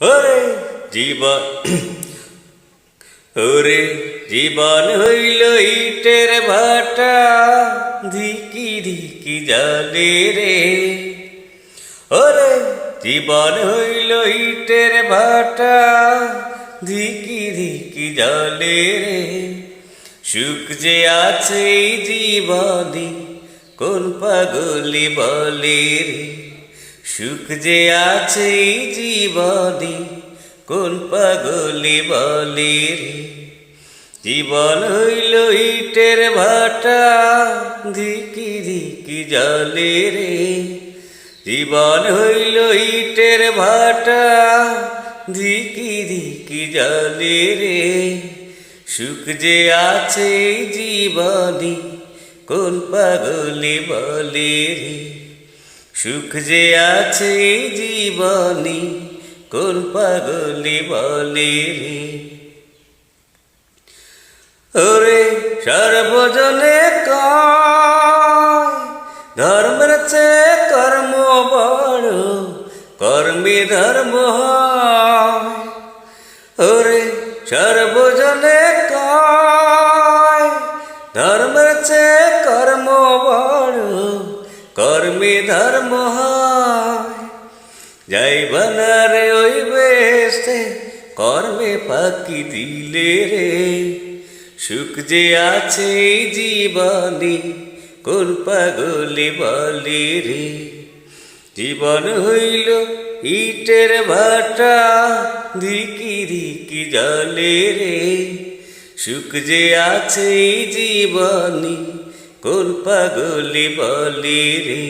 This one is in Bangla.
ওরে জীবন ওরে জীবন হইল ইটের ভাটা, ধিকি ধিকি জালে রে। ওরে জীবন হইল ইটের ভাটা, ধিকি ধিকি জালে রে। সুখ যে আছে এই জীবনে কোন পাগলি বলে রে। সুখ যে আছে এই জীবনে কোন পাগলি বলে রে। জীবন হইল ইটের ভাটা, ধিকি ধিকি জ্বলে রে। জীবন হইল ইটের ভাটা, ধিকি ধিকি জ্বলে রে। সুখ যে আছে এই জীবনে কোন পাগলি বলে রে। সুখ যে আছে এই জীবনে কোন পাগলি বলে রে। ওরে সর্বজনে কয় ধর্মের চেয়ে কর্ম বড়, কর্মে ধর্ম হয়। ওরে সর্বজনে কয় ধর্মের চেয়ে কর্ম বড়, কর্মে ধর্ম হয়। যাইবানা রে ওই বেস্তে কর্মে ফাঁকি দিলে রে। সুখ যে আছে এই জীবনে কোন পাগলি বলে রে। জীবন হইল ইটের ভাটা, ধিকি ধিকি জ্বলে রে। সুখ যে আছে এই জীবনে কোন পাগলি বলে রে।